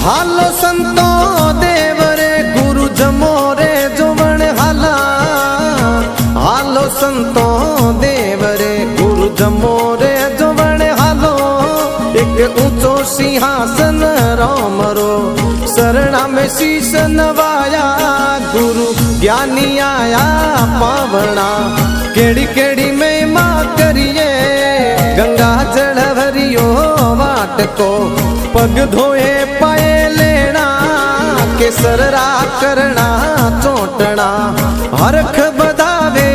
हालो संतो देव रे गुरु जमो रे जोवण हाला। हालो संतो देव रे गुरु जमो रे जोवण हालो। एक ऊंचो सिंहासन राम रो शरणा में शीश नवाया। गुरु ज्ञानी आया पावना केड़ी केड़ी महिमा करिए। गंगा जल भरियो वाट को पग धोए पाए लेना। केसरा करना चोटना हरख बधावे